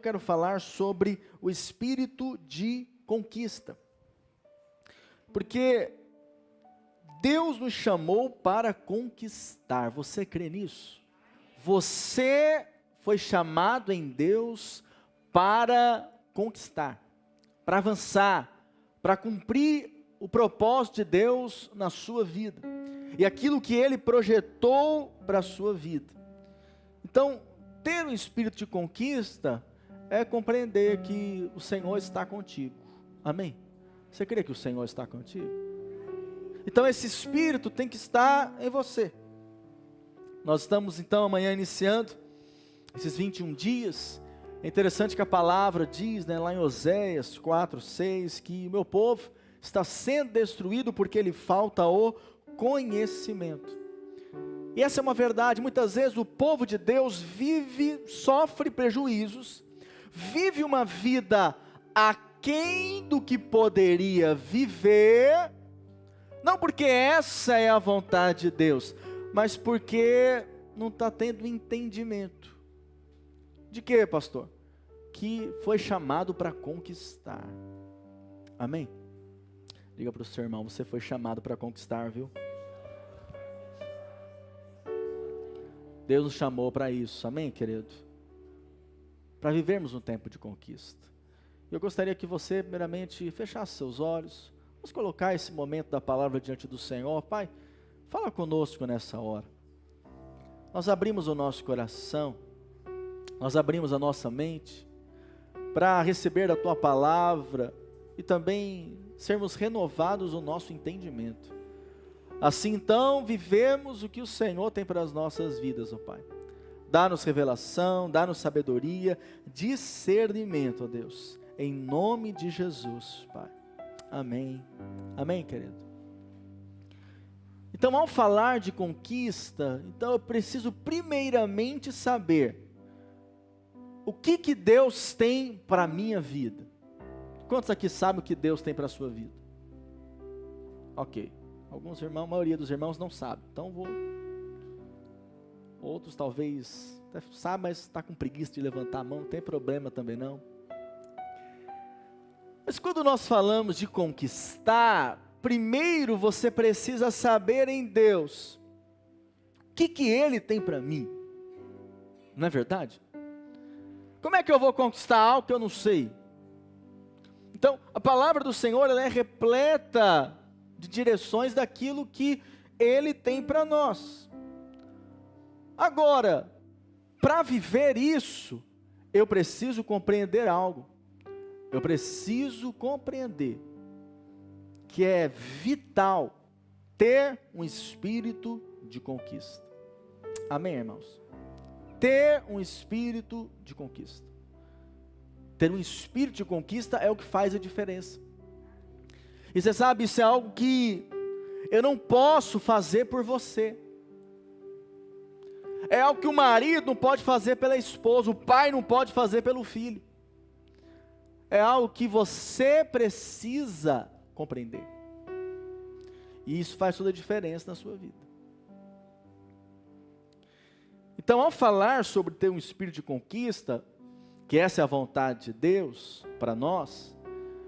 quero falar sobre o espírito de conquista. Porque Deus nos chamou para conquistar. Você crê nisso? Você foi chamado em Deus para conquistar, para avançar, para cumprir o propósito de Deus na sua vida. E aquilo que Ele projetou para a sua vida. Então, ter um espírito de conquista é compreender que o Senhor está contigo. Amém? Você crê que o Senhor está contigo? Então esse espírito tem que estar em você. Nós estamos então amanhã iniciando esses 21 dias. É interessante que a palavra diz, lá em Oséias 4:6, que o meu povo está sendo destruído porque lhe falta o conhecimento. E essa é uma verdade. Muitas vezes o povo de Deus sofre prejuízos, vive uma vida aquém do que poderia viver, não porque essa é a vontade de Deus, mas porque não está tendo entendimento. De quê, pastor? Que foi chamado para conquistar. Amém? Diga para o seu irmão, você foi chamado para conquistar, viu? Deus nos chamou para isso, amém, querido? Para vivermos um tempo de conquista. Eu gostaria que você, primeiramente, fechasse seus olhos. Vamos colocar esse momento da palavra diante do Senhor. Pai, fala conosco nessa hora. Nós abrimos o nosso coração, nós abrimos a nossa mente, para receber da Tua palavra e também sermos renovados o nosso entendimento. Assim então, vivemos o que o Senhor tem para as nossas vidas, ó Pai. Dá-nos revelação, dá-nos sabedoria, discernimento, ó Deus. Em nome de Jesus, Pai. Amém. Amém, querido? Então, ao falar de conquista, então eu preciso primeiramente saber o que Deus tem para a minha vida. Quantos aqui sabem o que Deus tem para a sua vida? Ok. Alguns irmãos, a maioria dos irmãos não sabe. Então outros talvez até sabem, mas está com preguiça de levantar a mão, não tem problema também não. Mas quando nós falamos de conquistar, primeiro você precisa saber em Deus o que Ele tem para mim. Não é verdade? Como é que eu vou conquistar algo que eu não sei? Então, a palavra do Senhor ela é repleta de direções daquilo que Ele tem para nós. Agora, para viver isso, eu preciso compreender algo. Eu preciso compreender que é vital ter um espírito de conquista. Amém, irmãos? Ter um espírito de conquista. Ter um espírito de conquista é o que faz a diferença. E você sabe, isso é algo que eu não posso fazer por você. É algo que o marido não pode fazer pela esposa, o pai não pode fazer pelo filho. É algo que você precisa compreender. E isso faz toda a diferença na sua vida. Então, ao falar sobre ter um espírito de conquista, que essa é a vontade de Deus para nós,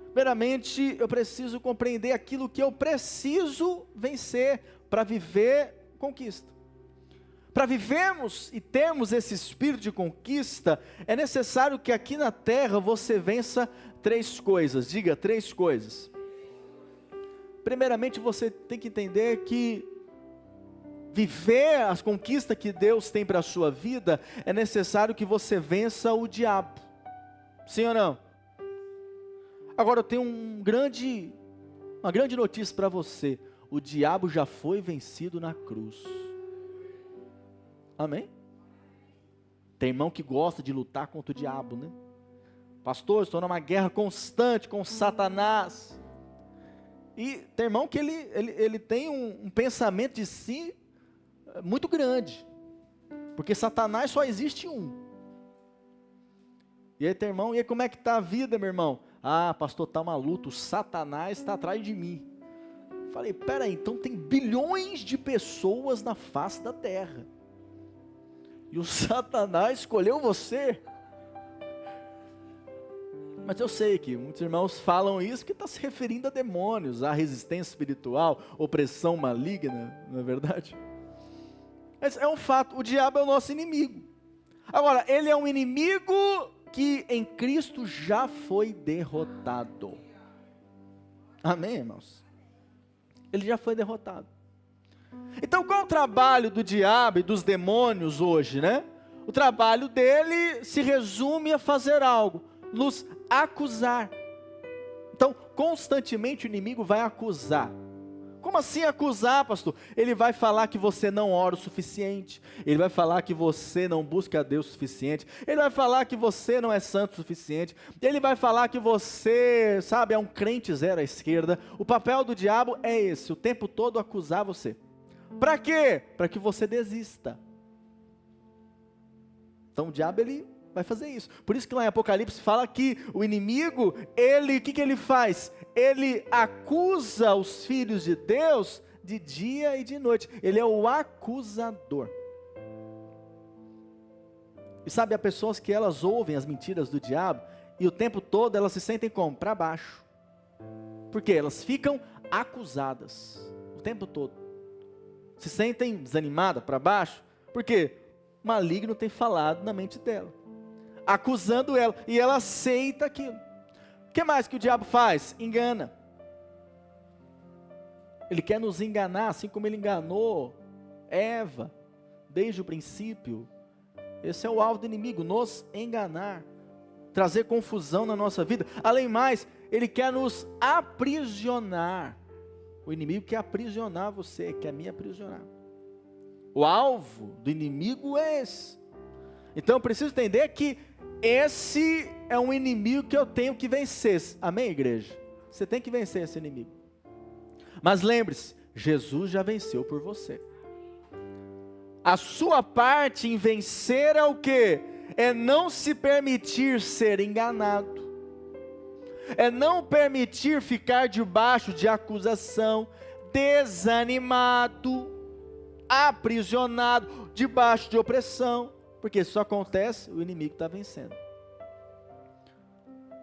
primeiramente eu preciso compreender aquilo que eu preciso vencer para viver conquista. Para vivermos e termos esse espírito de conquista, é necessário que aqui na terra você vença 3 coisas. Diga 3 coisas. Primeiramente você tem que entender que viver as conquistas que Deus tem para a sua vida, é necessário que você vença o diabo. Sim ou não? Agora eu tenho uma grande notícia para você. O diabo já foi vencido na cruz. Amém? Tem irmão que gosta de lutar contra o diabo, né? Pastor, estou numa guerra constante com Satanás. E tem irmão que ele tem um pensamento de si muito grande. Porque Satanás só existe um. E aí tem irmão, e aí como é que está a vida, meu irmão? Ah, pastor, está uma luta, o Satanás está atrás de mim. Falei, peraí, então tem bilhões de pessoas na face da terra. E o Satanás escolheu você. Mas eu sei que muitos irmãos falam isso que está se referindo a demônios, a resistência espiritual, opressão maligna, não é verdade? Mas é um fato, o diabo é o nosso inimigo. Agora, ele é um inimigo que em Cristo já foi derrotado. Amém, irmãos? Ele já foi derrotado. Então, qual é o trabalho do diabo e dos demônios hoje, né? O trabalho dele se resume a fazer algo, nos acusar. Então, constantemente o inimigo vai acusar. Como assim acusar, pastor? Ele vai falar que você não ora o suficiente, ele vai falar que você não busca a Deus o suficiente, ele vai falar que você não é santo o suficiente, ele vai falar que você, sabe, é um crente zero à esquerda. O papel do diabo é esse, o tempo todo acusar você. Para quê? Para que você desista. Então o diabo, ele vai fazer isso. Por isso que lá em Apocalipse fala que o inimigo, ele, o que ele faz? Ele acusa os filhos de Deus de dia e de noite. Ele é o acusador. E sabe, há pessoas que elas ouvem as mentiras do diabo e o tempo todo elas se sentem como? Para baixo. Por quê? Elas ficam acusadas o tempo todo. Se sentem desanimadas, para baixo. Por quê? O maligno tem falado na mente dela, acusando ela, e ela aceita aquilo. O que mais que o diabo faz? Engana. Ele quer nos enganar, assim como ele enganou Eva, desde o princípio. Esse é o alvo do inimigo, nos enganar, trazer confusão na nossa vida. Além mais, ele quer nos aprisionar. O inimigo quer aprisionar você, quer me aprisionar. O alvo do inimigo é esse. Então eu preciso entender que esse é um inimigo que eu tenho que vencer. Amém, igreja? Você tem que vencer esse inimigo. Mas lembre-se, Jesus já venceu por você. A sua parte em vencer é o quê? É não se permitir ser enganado. É não permitir ficar debaixo de acusação, desanimado, aprisionado, debaixo de opressão. Porque isso acontece, o inimigo está vencendo.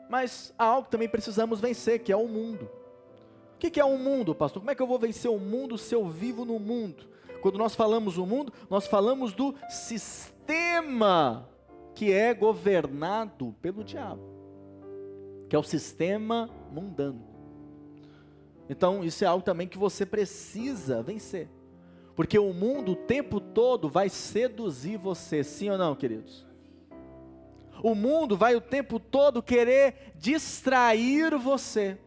Mas há algo que também precisamos vencer, que é o mundo. O que é o mundo, pastor? Como é que eu vou vencer o mundo se eu vivo no mundo? Quando nós falamos do mundo, nós falamos do sistema que é governado pelo diabo, que é o sistema mundano. Então isso é algo também que você precisa vencer. Porque o mundo o tempo todo vai seduzir você, sim ou não, queridos? O mundo vai o tempo todo querer distrair você.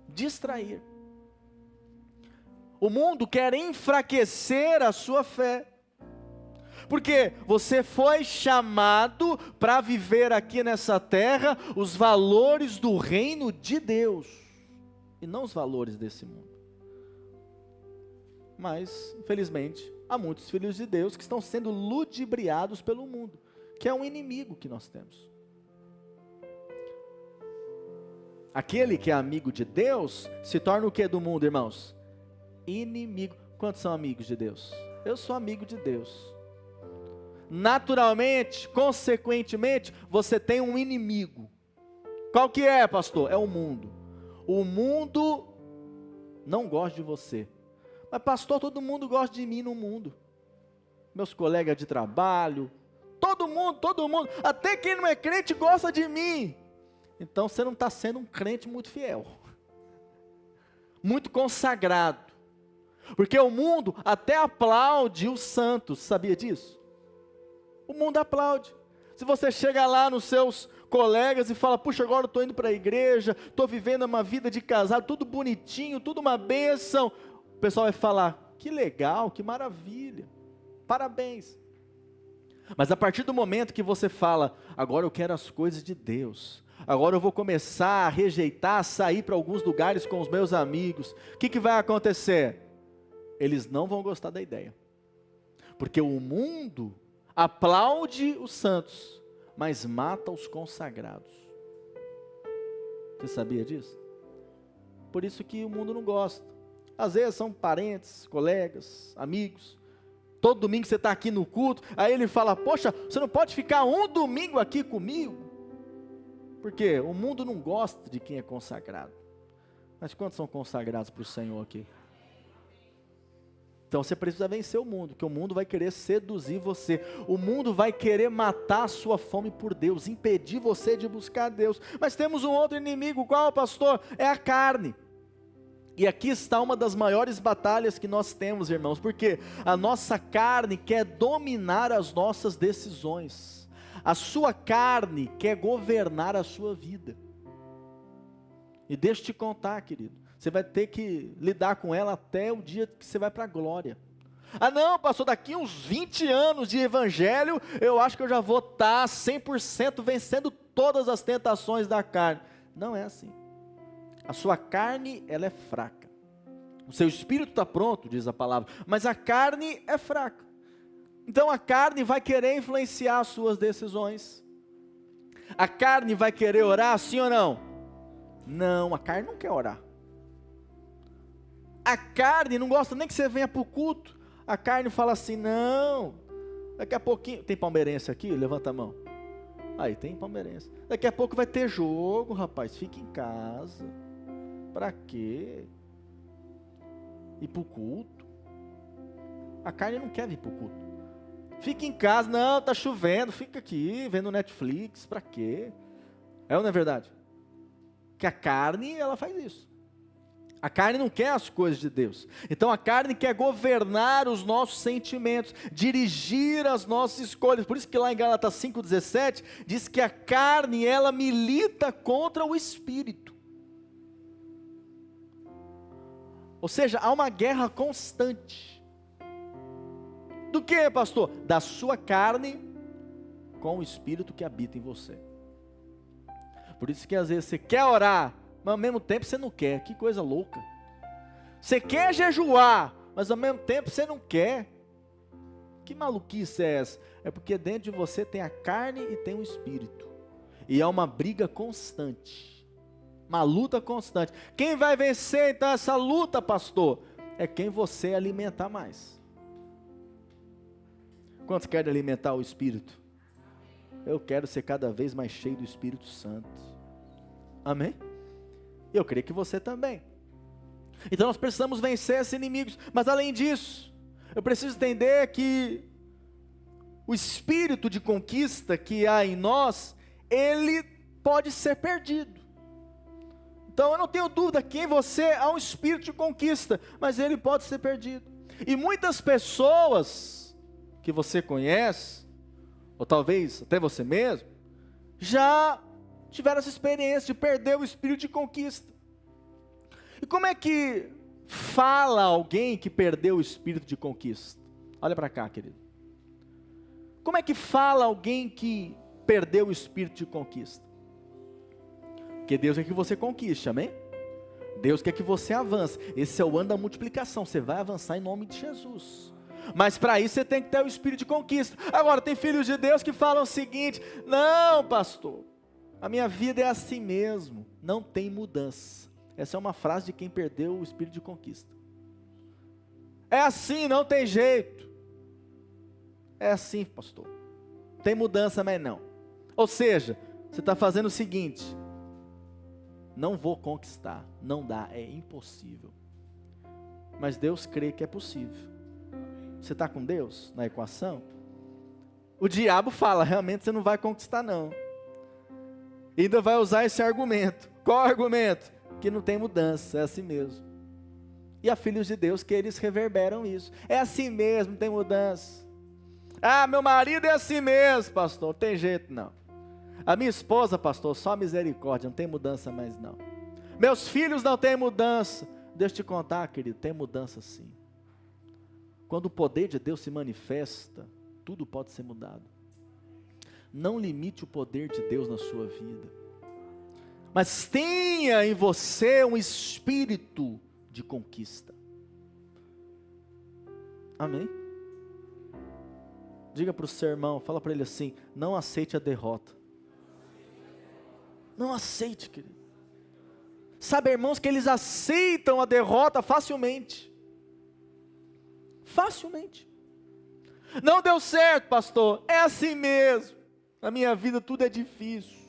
Distrair. O mundo quer enfraquecer a sua fé. Porque você foi chamado para viver aqui nessa terra os valores do reino de Deus. E não os valores desse mundo. Mas, infelizmente, há muitos filhos de Deus que estão sendo ludibriados pelo mundo, que é um inimigo que nós temos. Aquele que é amigo de Deus, se torna o que do mundo, irmãos? Inimigo. Quantos são amigos de Deus? Eu sou amigo de Deus. Naturalmente, consequentemente, você tem um inimigo. Qual que é, pastor? É o mundo. O mundo não gosta de você. Mas pastor, todo mundo gosta de mim no mundo. Meus colegas de trabalho, todo mundo, até quem não é crente gosta de mim. Então você não está sendo um crente muito fiel, muito consagrado. Porque o mundo até aplaude os santos, sabia disso? O mundo aplaude. Se você chega lá nos seus colegas e fala, puxa, agora eu estou indo para a igreja, estou vivendo uma vida de casado, tudo bonitinho, tudo uma bênção. O pessoal vai falar, que legal, que maravilha, parabéns. Mas a partir do momento que você fala, agora eu quero as coisas de Deus, agora eu vou começar a rejeitar, a sair para alguns lugares com os meus amigos, o que vai acontecer? Eles não vão gostar da ideia, porque o mundo aplaude os santos, mas mata os consagrados. Você sabia disso? Por isso que o mundo não gosta. Às vezes são parentes, colegas, amigos. Todo domingo você está aqui no culto, aí ele fala, poxa, você não pode ficar um domingo aqui comigo? Porque o mundo não gosta de quem é consagrado. Mas quantos são consagrados para o Senhor aqui? Então você precisa vencer o mundo, que o mundo vai querer seduzir você. O mundo vai querer matar a sua fome por Deus, impedir você de buscar Deus. Mas temos um outro inimigo, qual, pastor? É a carne. E aqui está uma das maiores batalhas que nós temos, irmãos, porque a nossa carne quer dominar as nossas decisões. A sua carne quer governar a sua vida. E deixa eu te contar, querido, você vai ter que lidar com ela até o dia que você vai para a glória. Ah não, pastor, daqui uns 20 anos de evangelho, eu acho que eu já vou estar 100% vencendo todas as tentações da carne. Não é assim. A sua carne, ela é fraca. O seu espírito está pronto, diz a palavra, mas a carne é fraca. Então a carne vai querer influenciar as suas decisões. A carne vai querer orar, sim ou não? Não, a carne não quer orar. A carne não gosta nem que você venha para o culto. A carne fala assim, não, daqui a pouquinho, tem palmeirense aqui? Levanta a mão. Aí, tem palmeirense. Daqui a pouco vai ter jogo, rapaz, fica em casa. Para quê? Ir para o culto? A carne não quer vir para o culto. Fica em casa, não, está chovendo, fica aqui, vendo Netflix, para quê? É ou não é verdade? Que a carne, ela faz isso. A carne não quer as coisas de Deus. Então a carne quer governar os nossos sentimentos, dirigir as nossas escolhas. Por isso que lá em Gálatas 5,17, diz que a carne, ela milita contra o espírito. Ou seja, há uma guerra constante. Do que, pastor? Da sua carne com o espírito que habita em você. Por isso que às vezes você quer orar, mas ao mesmo tempo você não quer. Que coisa louca. Você quer jejuar, mas ao mesmo tempo você não quer. Que maluquice é essa? É porque dentro de você tem a carne e tem o espírito. E é uma briga constante. Uma luta constante. Quem vai vencer então essa luta, pastor? É quem você alimentar mais. Quantos querem alimentar o espírito? Eu quero ser cada vez mais cheio do Espírito Santo. Amém? Eu creio que você também. Então nós precisamos vencer esses inimigos. Mas além disso, eu preciso entender que o espírito de conquista que há em nós, ele pode ser perdido. Então eu não tenho dúvida que em você há um espírito de conquista, mas ele pode ser perdido. E muitas pessoas que você conhece, ou talvez até você mesmo, já tiveram essa experiência de perder o espírito de conquista. E como é que fala alguém que perdeu o espírito de conquista? Olha para cá, querido. Como é que fala alguém que perdeu o espírito de conquista? Porque Deus quer que você conquiste, amém? Deus quer que você avance. Esse é o ano da multiplicação, você vai avançar em nome de Jesus. Mas para isso você tem que ter o espírito de conquista. Agora, tem filhos de Deus que falam o seguinte: não, pastor, a minha vida é assim mesmo, não tem mudança. Essa é uma frase de quem perdeu o espírito de conquista. É assim, não tem jeito. É assim, pastor, tem mudança, mas não. Ou seja, você está fazendo o seguinte: não vou conquistar, não dá, é impossível. Mas Deus crê que é possível. Você está com Deus na equação? O diabo fala, realmente você não vai conquistar não. E ainda vai usar esse argumento. Qual argumento? Que não tem mudança, é assim mesmo. E há filhos de Deus que eles reverberam isso. É assim mesmo, não tem mudança. Ah, meu marido é assim mesmo, pastor, não tem jeito não. A minha esposa, pastor, só misericórdia, não tem mudança mais não. Meus filhos não têm mudança. Deixa eu te contar, querido, tem mudança sim. Quando o poder de Deus se manifesta, tudo pode ser mudado. Não limite o poder de Deus na sua vida. Mas tenha em você um espírito de conquista. Amém? Diga para o seu irmão, fala para ele assim: não aceite a derrota. Não aceite, querido. Sabe, irmãos, que eles aceitam a derrota facilmente. Facilmente. Não deu certo, pastor. É assim mesmo. Na minha vida tudo é difícil.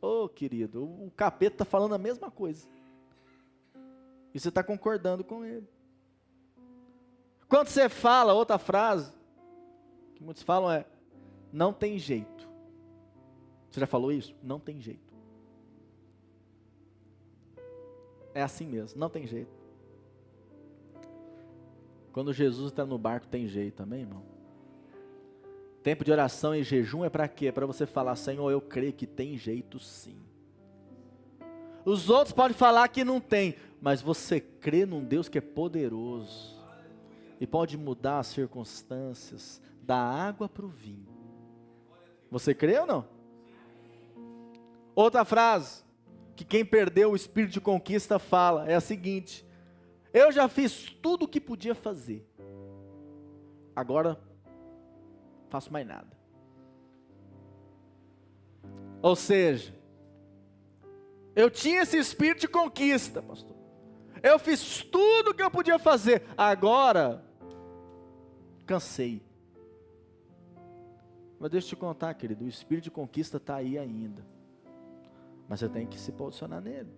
Ô, querido, o capeta está falando a mesma coisa. E você está concordando com ele. Quando você fala outra frase, que muitos falam é, não tem jeito. Você já falou isso? Não tem jeito. É assim mesmo, não tem jeito. Quando Jesus está no barco, tem jeito, amém, irmão? Tempo de oração e jejum é para quê? É para você falar, Senhor, eu creio que tem jeito sim. Os outros podem falar que não tem, mas você crê num Deus que é poderoso e pode mudar as circunstâncias da água para o vinho. Você crê ou não? Outra frase que quem perdeu o espírito de conquista fala é a seguinte: eu já fiz tudo o que podia fazer, agora faço mais nada. Ou seja, eu tinha esse espírito de conquista, pastor. Eu fiz tudo o que eu podia fazer, agora cansei. Mas deixa eu te contar, querido, o espírito de conquista está aí ainda. Mas você tem que se posicionar nele.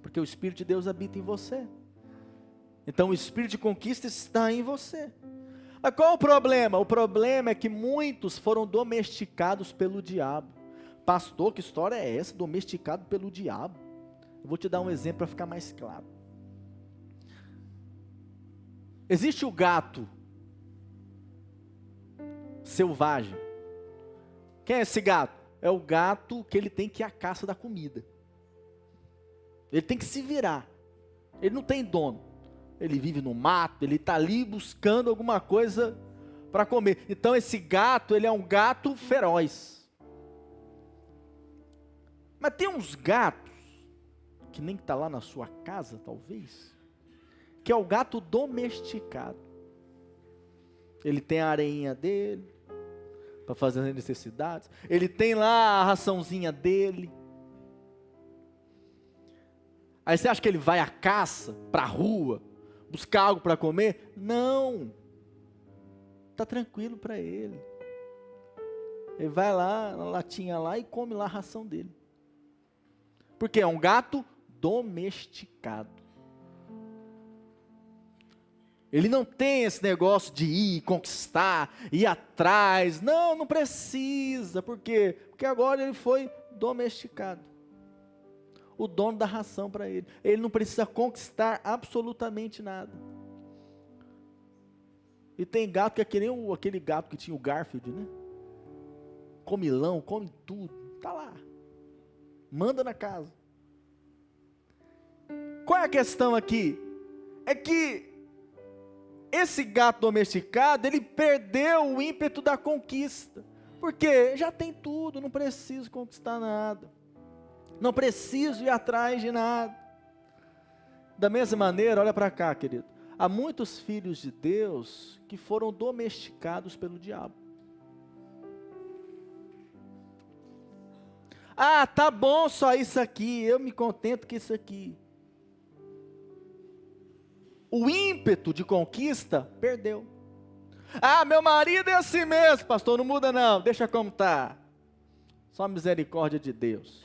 Porque o Espírito de Deus habita em você. Então o espírito de conquista está em você. Mas qual o problema? O problema é que muitos foram domesticados pelo diabo. Pastor, que história é essa? Domesticado pelo diabo? Eu vou te dar um exemplo para ficar mais claro. Existe o gato selvagem. Quem é esse gato? É o gato que ele tem que ir à caça da comida. Ele tem que se virar. Ele não tem dono. Ele vive no mato, ele está ali buscando alguma coisa para comer. Então esse gato, ele é um gato feroz. Mas tem uns gatos, que nem está lá na sua casa talvez, que é o gato domesticado. Ele tem a areinha dele, para fazer as necessidades. Ele tem lá a raçãozinha dele. Aí você acha que ele vai à caça, para a rua, buscar algo para comer? Não. Está tranquilo para ele. Ele vai lá, na latinha lá e come lá a ração dele. Porque é um gato domesticado. Ele não tem esse negócio de ir, conquistar, ir atrás. Não, não precisa. Por quê? Porque agora ele foi domesticado. O dono da ração para ele. Ele não precisa conquistar absolutamente nada. E tem gato que é que nem aquele gato que tinha o Garfield, né? Comilão, come tudo. Está lá. Manda na casa. Qual é a questão aqui? É que esse gato domesticado, ele perdeu o ímpeto da conquista. Porque já tem tudo, não preciso conquistar nada. Não preciso ir atrás de nada. Da mesma maneira, olha para cá, querido. Há muitos filhos de Deus que foram domesticados pelo diabo. Ah, tá bom só isso aqui, eu me contento com isso aqui. O ímpeto de conquista perdeu. Ah, meu marido é assim mesmo, pastor, não muda não, deixa como está. Só a misericórdia de Deus.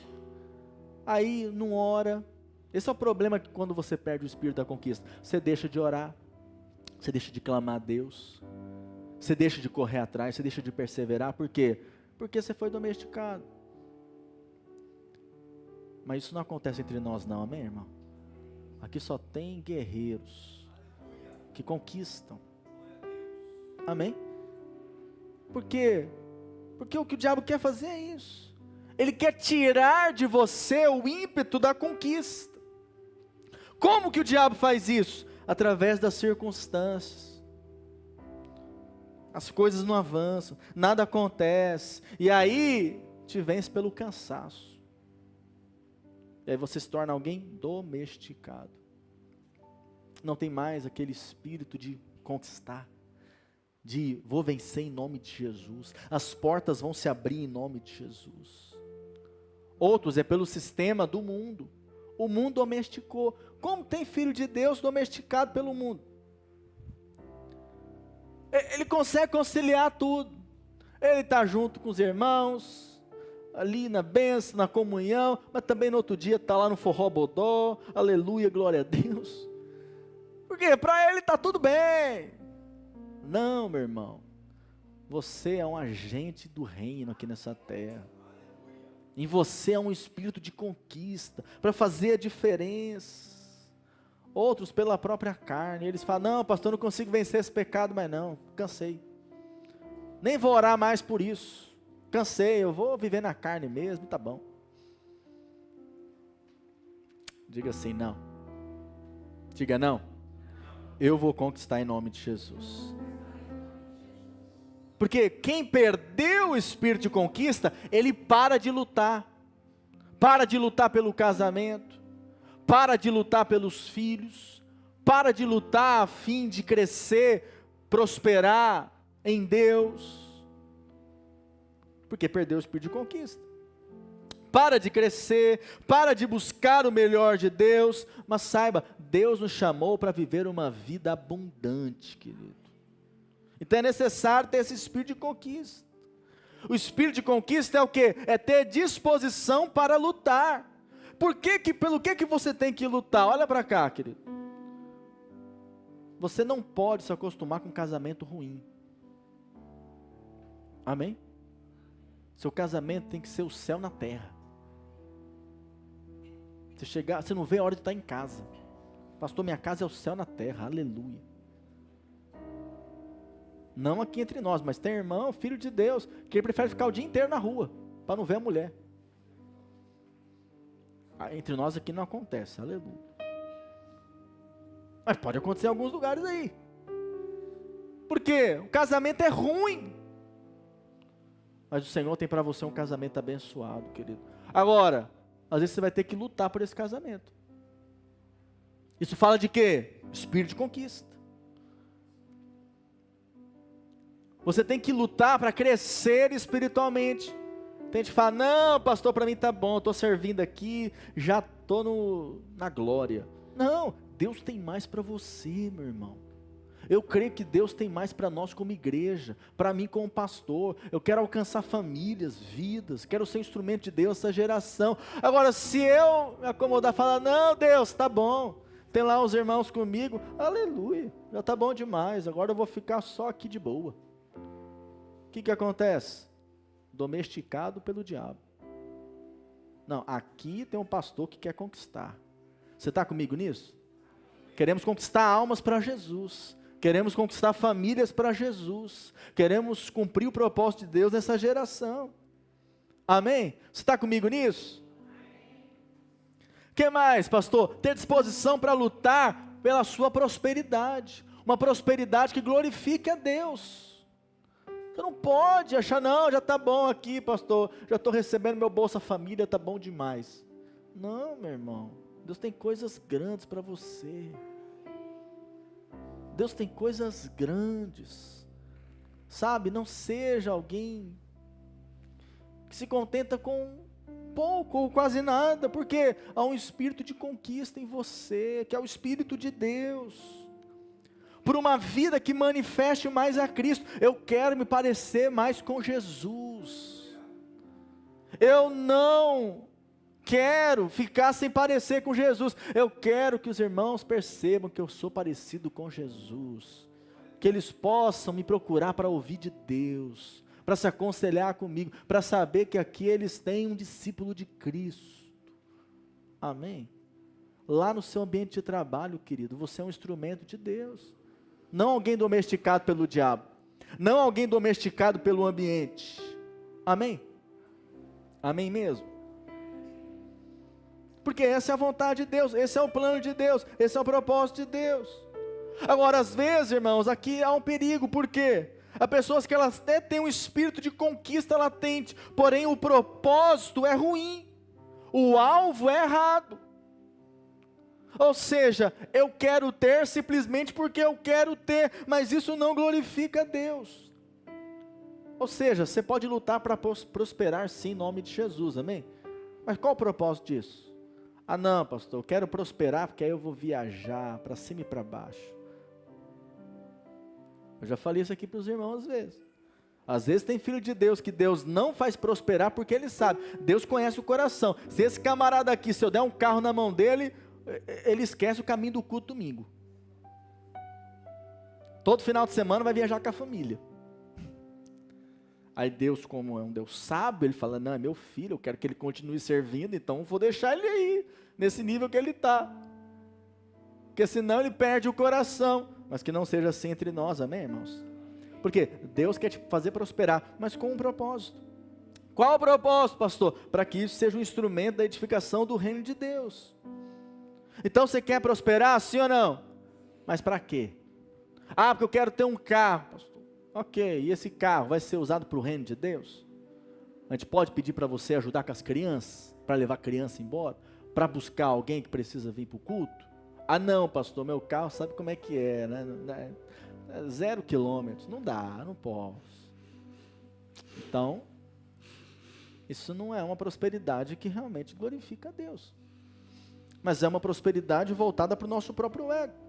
Aí não ora. Esse é o problema que quando você perde o espírito da conquista. Você deixa de orar, você deixa de clamar a Deus, você deixa de correr atrás, você deixa de perseverar. Por quê? Porque você foi domesticado. Mas isso não acontece entre nós não, amém, irmão? Aqui só tem guerreiros que conquistam. Amém? Por quê? Porque o que o diabo quer fazer é isso. Ele quer tirar de você o ímpeto da conquista. Como que o diabo faz isso? Através das circunstâncias. As coisas não avançam, nada acontece. E aí, te vence pelo cansaço. E aí você se torna alguém domesticado. Não tem mais aquele espírito de conquistar. De vou vencer em nome de Jesus. As portas vão se abrir em nome de Jesus. Outros é pelo sistema do mundo. O mundo domesticou. Como tem filho de Deus domesticado pelo mundo? Ele consegue conciliar tudo. Ele está junto com os irmãos. ali na bênção, na comunhão, mas também no outro dia está lá no forró bodó, aleluia, glória a Deus. Porque para ele está tudo bem. Não, meu irmão, você é um agente do reino aqui nessa terra. Em você é um espírito de conquista, para fazer a diferença. Outros pela própria carne, eles falam, não pastor, não consigo vencer esse pecado, mas não, cansei. Nem vou orar mais por isso. Cansei, eu vou viver na carne mesmo, tá bom. Diga assim, não. Diga não. Eu vou conquistar em nome de Jesus. Porque quem perdeu o espírito de conquista, ele para de lutar. Para de lutar pelo casamento. Para de lutar pelos filhos. Para de lutar a fim de crescer, prosperar em Deus. Porque perdeu o espírito de conquista. Para de crescer, para de buscar o melhor de Deus, mas saiba, Deus nos chamou para viver uma vida abundante, querido. Então é necessário ter esse espírito de conquista. O espírito de conquista é o quê? É ter disposição para lutar. Pelo que você tem que lutar? Olha para cá, querido. Você não pode se acostumar com um casamento ruim. Amém? Seu casamento tem que ser o céu na terra. Você não vê a hora de estar em casa. Pastor, minha casa é o céu na terra, aleluia. Não aqui entre nós, mas tem irmão, filho de Deus, que ele prefere ficar o dia inteiro na rua, para não ver a mulher. Entre nós aqui não acontece, aleluia. Mas pode acontecer em alguns lugares aí. Por quê? O casamento é ruim. Mas o Senhor tem para você um casamento abençoado, querido. Agora, às vezes você vai ter que lutar por esse casamento. Isso fala de quê? Espírito de conquista. Você tem que lutar para crescer espiritualmente. Tem gente que fala, não pastor, para mim tá bom, estou servindo aqui, já estou na glória. Não, Deus tem mais para você, meu irmão. Eu creio que Deus tem mais para nós como igreja, para mim como pastor. Eu quero alcançar famílias, vidas, quero ser instrumento de Deus nessa geração. Agora, se eu me acomodar e falar, não Deus, tá bom, tem lá os irmãos comigo, aleluia, já tá bom demais, agora eu vou ficar só aqui de boa. O que acontece? Domesticado pelo diabo. Não, aqui tem um pastor que quer conquistar. Você está comigo nisso? Queremos conquistar almas para Jesus. Queremos conquistar famílias para Jesus. Queremos cumprir o propósito de Deus nessa geração. Amém? Você está comigo nisso? O que mais, pastor? Ter disposição para lutar pela sua prosperidade. Uma prosperidade que glorifique a Deus. Você não pode achar, não, já está bom aqui, pastor. Já estou recebendo meu Bolsa Família, está bom demais. Não, meu irmão. Deus tem coisas grandes para você. Deus tem coisas grandes. Sabe, não seja alguém que se contenta com pouco ou quase nada, porque há um espírito de conquista em você, que é o Espírito de Deus. Por uma vida que manifeste mais a Cristo. Eu quero me parecer mais com Jesus. Eu não quero ficar sem parecer com Jesus. Eu quero que os irmãos percebam que eu sou parecido com Jesus. Que eles possam me procurar para ouvir de Deus, para se aconselhar comigo, para saber que aqui eles têm um discípulo de Cristo. Amém? Lá no seu ambiente de trabalho, querido, você é um instrumento de Deus. Não alguém domesticado pelo diabo. Não alguém domesticado pelo ambiente. Amém? Amém mesmo? Porque essa é a vontade de Deus, esse é o plano de Deus, esse é o propósito de Deus. Agora, às vezes, irmãos, aqui há um perigo, por quê? Há pessoas que elas até têm um espírito de conquista latente, porém o propósito é ruim, o alvo é errado. Ou seja, eu quero ter simplesmente porque eu quero ter, mas isso não glorifica a Deus. Ou seja, você pode lutar para prosperar sim, em nome de Jesus, amém? Mas qual o propósito disso? Ah não, pastor, eu quero prosperar porque aí eu vou viajar para cima e para baixo. Eu já falei isso aqui para os irmãos às vezes. Às vezes tem filho de Deus que Deus não faz prosperar porque ele sabe. Deus conhece o coração. Se esse camarada aqui, se eu der um carro na mão dele, ele esquece o caminho do culto domingo. Todo final de semana vai viajar com a família. Aí Deus, como é um Deus sábio, ele fala, não, é meu filho, eu quero que ele continue servindo, então vou deixar ele aí, nesse nível que ele está. Porque senão ele perde o coração. Mas que não seja assim entre nós, amém, irmãos? Porque Deus quer te fazer prosperar, mas com um propósito. Qual o propósito, pastor? Para que isso seja um instrumento da edificação do reino de Deus. Então você quer prosperar, sim ou não? Mas para quê? Ah, porque eu quero ter um carro, pastor. Ok, e esse carro vai ser usado para o reino de Deus? A gente pode pedir para você ajudar com as crianças, para levar a criança embora, para buscar alguém que precisa vir para o culto? Ah não, pastor, meu carro sabe como é que é, né? 0 quilômetros, não dá, não posso. Então, isso não é uma prosperidade que realmente glorifica a Deus. Mas é uma prosperidade voltada para o nosso próprio ego.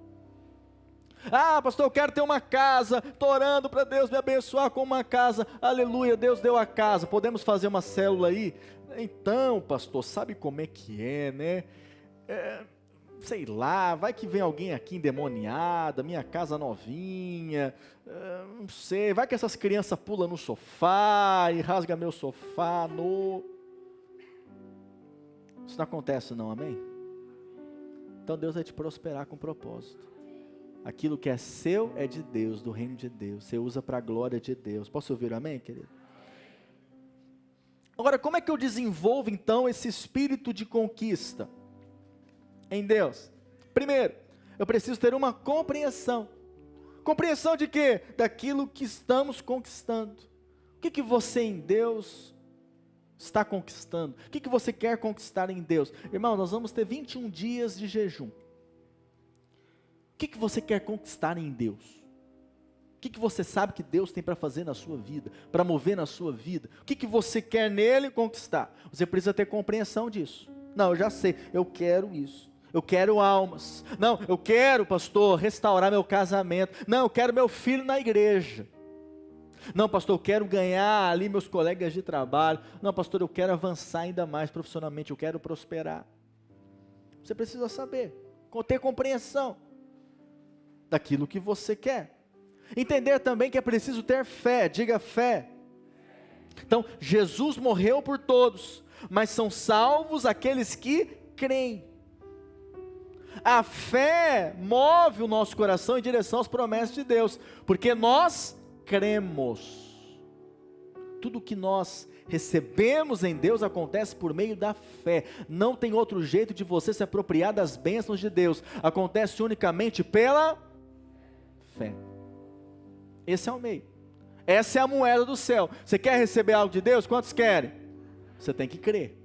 Ah, pastor, eu quero ter uma casa, estou orando para Deus me abençoar com uma casa, aleluia, Deus deu a casa, podemos fazer uma célula aí? Então, pastor, sabe como é que é, né? Sei lá, vai que vem alguém aqui endemoniada, minha casa novinha, não sei, vai que essas crianças pulam no sofá e rasga meu sofá, Isso não acontece não, amém? Então Deus vai te prosperar com propósito. Aquilo que é seu é de Deus, do reino de Deus, você usa para a glória de Deus. Posso ouvir amém, querido? Agora, como é que eu desenvolvo então esse espírito de conquista em Deus? Primeiro, eu preciso ter uma compreensão. Compreensão de quê? Daquilo que estamos conquistando. O que você em Deus está conquistando? O que você quer conquistar em Deus? Irmão, nós vamos ter 21 dias de jejum. O que você quer conquistar em Deus? O que você sabe que Deus tem para fazer na sua vida, para mover na sua vida? O que você quer nele conquistar? Você precisa ter compreensão disso. Não, eu já sei, eu quero isso. Eu quero almas. Não, eu quero, pastor, restaurar meu casamento. Não, eu quero meu filho na igreja. Não, pastor, eu quero ganhar ali meus colegas de trabalho. Não, pastor, eu quero avançar ainda mais profissionalmente, eu quero prosperar. Você precisa saber, ter compreensão daquilo que você quer. Entender também que é preciso ter fé, diga fé. Então, Jesus morreu por todos, mas são salvos aqueles que creem. A fé move o nosso coração em direção às promessas de Deus, porque nós cremos. Tudo que nós recebemos em Deus acontece por meio da fé. Não tem outro jeito de você se apropriar das bênçãos de Deus. Acontece unicamente pela fé. Esse é o meio. Essa é a moeda do céu. Você quer receber algo de Deus? Quantos querem? Você tem que crer.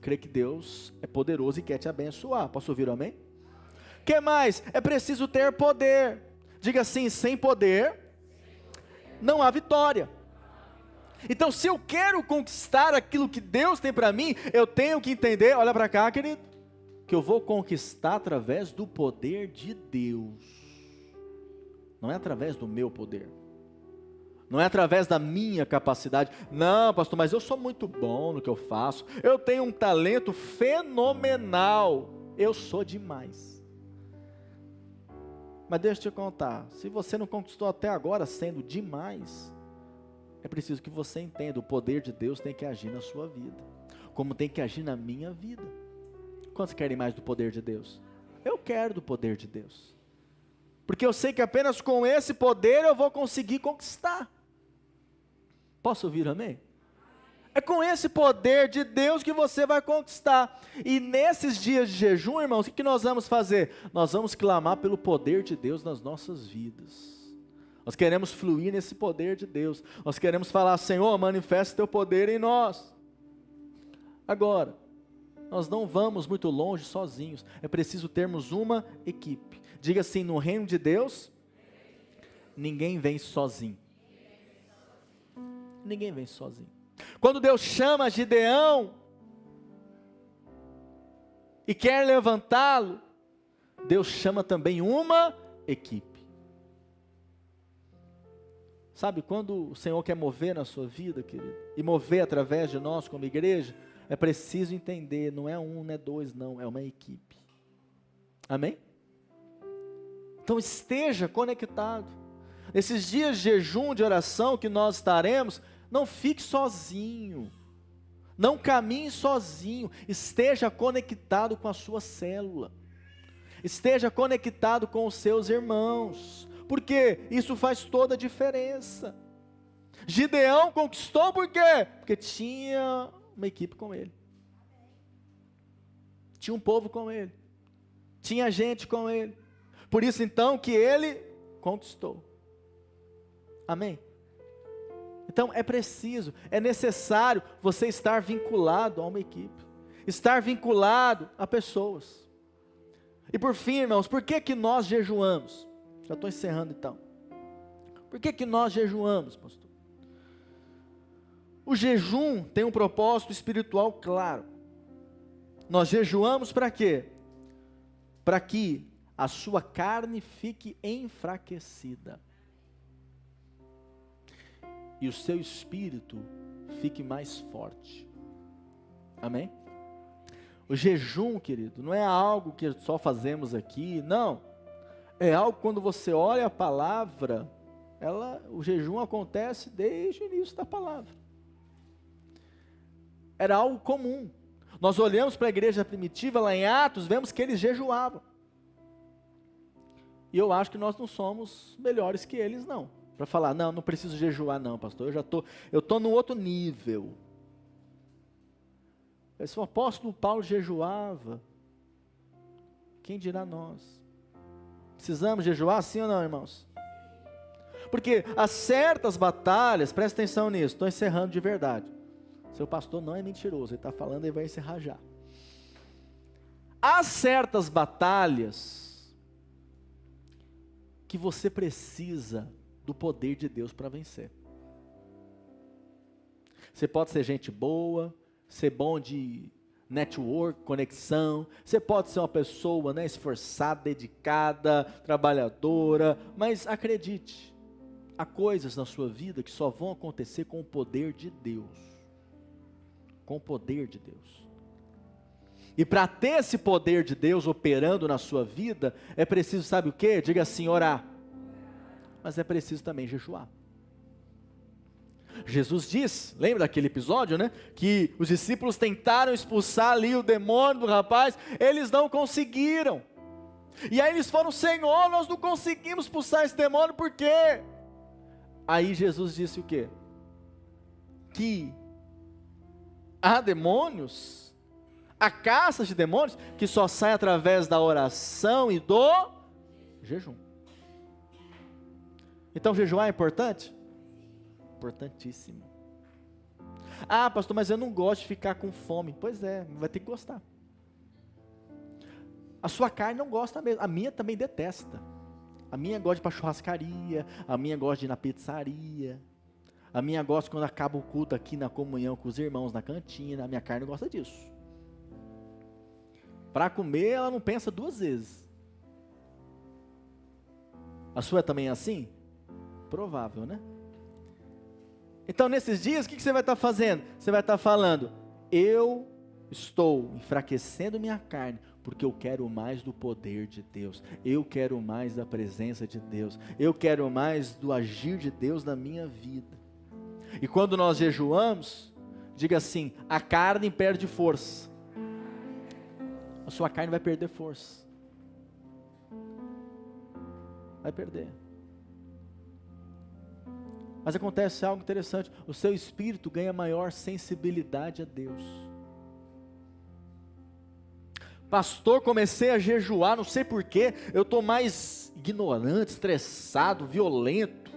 Crer que Deus é poderoso e quer te abençoar. Posso ouvir o amém? O que mais? É preciso ter poder. Diga assim, sem poder não há vitória. Então, se eu quero conquistar aquilo que Deus tem para mim, eu tenho que entender, olha para cá, querido, que eu vou conquistar através do poder de Deus. Não é através do meu poder. Não é através da minha capacidade. Não, pastor, mas eu sou muito bom no que eu faço. Eu tenho um talento fenomenal. Eu sou demais. Mas deixa eu te contar, se você não conquistou até agora sendo demais, é preciso que você entenda, o poder de Deus tem que agir na sua vida, como tem que agir na minha vida. Quantos querem mais do poder de Deus? Eu quero do poder de Deus, porque eu sei que apenas com esse poder eu vou conseguir conquistar. Posso ouvir amém? É com esse poder de Deus que você vai conquistar. E nesses dias de jejum, irmãos, o que nós vamos fazer? Nós vamos clamar pelo poder de Deus nas nossas vidas. Nós queremos fluir nesse poder de Deus. Nós queremos falar, Senhor, manifesta teu poder em nós. Agora, nós não vamos muito longe sozinhos. É preciso termos uma equipe. Diga assim, no reino de Deus, ninguém vem sozinho. Ninguém vem sozinho. Quando Deus chama Gideão e quer levantá-lo, Deus chama também uma equipe. Sabe, quando o Senhor quer mover na sua vida, querido, e mover através de nós como igreja, é preciso entender, não é um, não é dois, não, é uma equipe. Amém? Então esteja conectado. Nesses dias de jejum, de oração que nós estaremos, não fique sozinho. Não caminhe sozinho. Esteja conectado com a sua célula. Esteja conectado com os seus irmãos. Porque isso faz toda a diferença. Gideão conquistou por quê? Porque tinha uma equipe com ele. Tinha um povo com ele. Tinha gente com ele. Por isso então que ele conquistou. Amém? Então é preciso, é necessário você estar vinculado a uma equipe. Estar vinculado a pessoas. E por fim, irmãos, por que nós jejuamos? Já estou encerrando então. Por que nós jejuamos, pastor? O jejum tem um propósito espiritual claro. Nós jejuamos para quê? Para que a sua carne fique enfraquecida. E o seu espírito fique mais forte. Amém? O jejum, querido, não é algo que só fazemos aqui, não. É algo quando você olha a palavra, o jejum acontece desde o início da palavra. Era algo comum. Nós olhamos para a igreja primitiva, lá em Atos, vemos que eles jejuavam. E eu acho que nós não somos melhores que eles, não. Para falar, não preciso jejuar não, pastor, eu estou num outro nível. Se o apóstolo Paulo jejuava, quem dirá nós? Precisamos jejuar sim ou não, irmãos? Porque há certas batalhas, presta atenção nisso, estou encerrando de verdade. Seu pastor não é mentiroso, ele está falando e vai encerrar já. Há certas batalhas que você precisa do poder de Deus para vencer. Você pode ser gente boa, ser bom de network, conexão, você pode ser uma pessoa, esforçada, dedicada, trabalhadora, mas acredite, há coisas na sua vida que só vão acontecer com o poder de Deus. Com o poder de Deus. E para ter esse poder de Deus operando na sua vida, é preciso, sabe o quê? Diga assim, orar. Mas é preciso também jejuar. Jesus diz, lembra daquele episódio, que os discípulos tentaram expulsar ali o demônio do rapaz, eles não conseguiram. E aí eles foram, Senhor, nós não conseguimos expulsar esse demônio, por quê? Aí Jesus disse o quê? Que há demônios, há caças de demônios, que só saem através da oração e do jejum. Então jejuar é importante? Importantíssimo. Ah, pastor, mas eu não gosto de ficar com fome. Pois é, vai ter que gostar. A sua carne não gosta mesmo, a minha também detesta. A minha gosta de ir para churrascaria, a minha gosta de ir na pizzaria, a minha gosta quando acaba o culto aqui na comunhão com os irmãos na cantina, a minha carne gosta disso. Para comer ela não pensa duas vezes. A sua também é assim? Provável, né? Então nesses dias, o que você vai estar fazendo? Você vai estar falando, eu estou enfraquecendo minha carne, porque eu quero mais do poder de Deus, eu quero mais da presença de Deus, eu quero mais do agir de Deus na minha vida. E quando nós jejuamos, diga assim, a carne perde força, a sua carne vai perder força, vai perder. Mas acontece algo interessante, o seu espírito ganha maior sensibilidade a Deus. Pastor, comecei a jejuar, não sei porquê, eu estou mais ignorante, estressado, violento.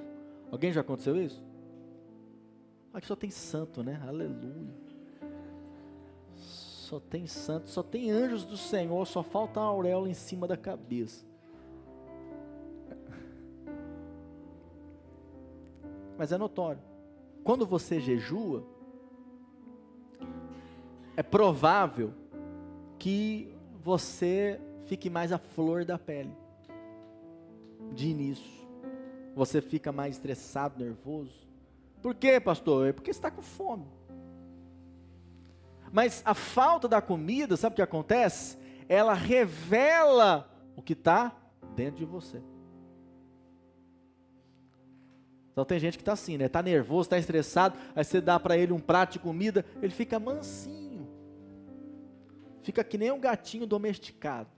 Alguém já aconteceu isso? Aqui só tem santo, Aleluia. Só tem santo, só tem anjos do Senhor, só falta a auréola em cima da cabeça. Mas é notório, quando você jejua, é provável que você fique mais à flor da pele, de início, você fica mais estressado, nervoso. Por quê, pastor? É porque você está com fome. Mas a falta da comida, sabe o que acontece? Ela revela o que está dentro de você. Então tem gente que está assim, né? Está nervoso, está estressado, aí você dá para ele um prato de comida, ele fica mansinho. Fica que nem um gatinho domesticado.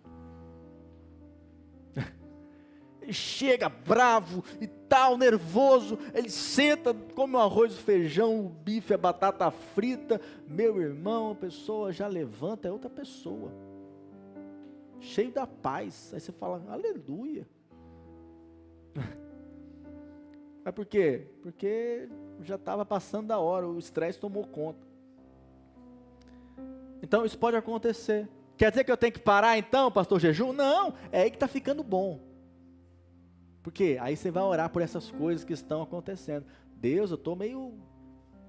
Ele chega bravo e tal, nervoso, ele senta, come o arroz, o feijão, o bife, a batata frita. Meu irmão, a pessoa já levanta, é outra pessoa. Cheio da paz. Aí você fala, aleluia. Mas por quê? Porque já estava passando da hora, o estresse tomou conta. Então isso pode acontecer. Quer dizer que eu tenho que parar então, pastor jejum? Não, é aí que está ficando bom. Porque aí você vai orar por essas coisas que estão acontecendo. Deus, eu estou meio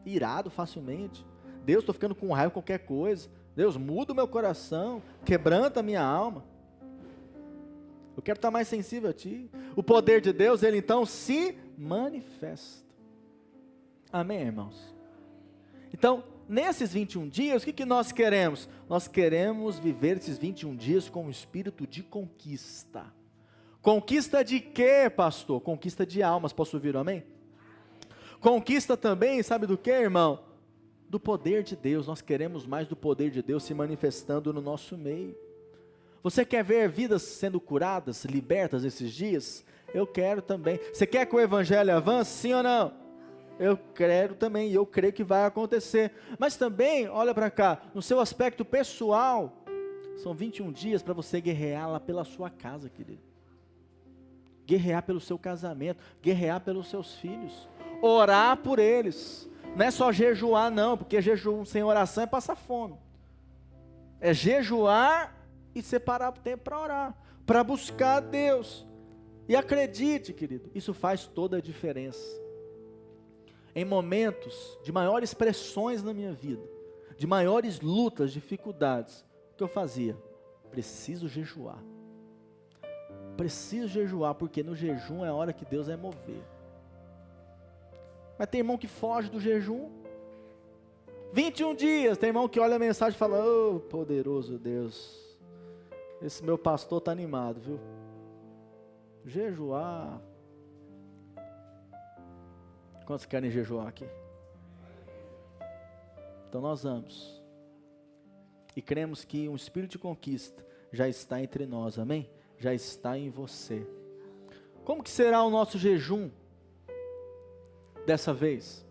irado facilmente. Deus, estou ficando com raiva de qualquer coisa. Deus, muda o meu coração, quebranta a minha alma. Eu quero estar mais sensível a Ti. O poder de Deus, Ele então se manifesta. Amém, irmãos? Então, nesses 21 dias, o que nós queremos? Nós queremos viver esses 21 dias com um espírito de conquista. Conquista de quê, pastor? Conquista de almas, posso ouvir um amém? Conquista também, sabe do que, irmão? Do poder de Deus. Nós queremos mais do poder de Deus se manifestando no nosso meio. Você quer ver vidas sendo curadas, libertas esses dias? Eu quero também. Você quer que o evangelho avance, sim ou não? Eu quero também, e eu creio que vai acontecer. Mas também, olha para cá, no seu aspecto pessoal, são 21 dias para você guerrear lá pela sua casa, querido. Guerrear pelo seu casamento, guerrear pelos seus filhos, orar por eles. Não é só jejuar não, porque jejum sem oração é passar fome. É jejuar e separar tempo para orar, para buscar a Deus. E acredite, querido, isso faz toda a diferença. Em momentos de maiores pressões na minha vida, de maiores lutas, dificuldades, o que eu fazia? Preciso jejuar. Preciso jejuar, porque no jejum é a hora que Deus vai mover. Mas tem irmão que foge do jejum. 21 dias, tem irmão que olha a mensagem e fala, oh, poderoso Deus, esse meu pastor está animado, viu? Jejuar. Quantos querem jejuar aqui? Então nós vamos. E cremos que um espírito de conquista já está entre nós, amém? Já está em você. Como que será o nosso jejum dessa vez?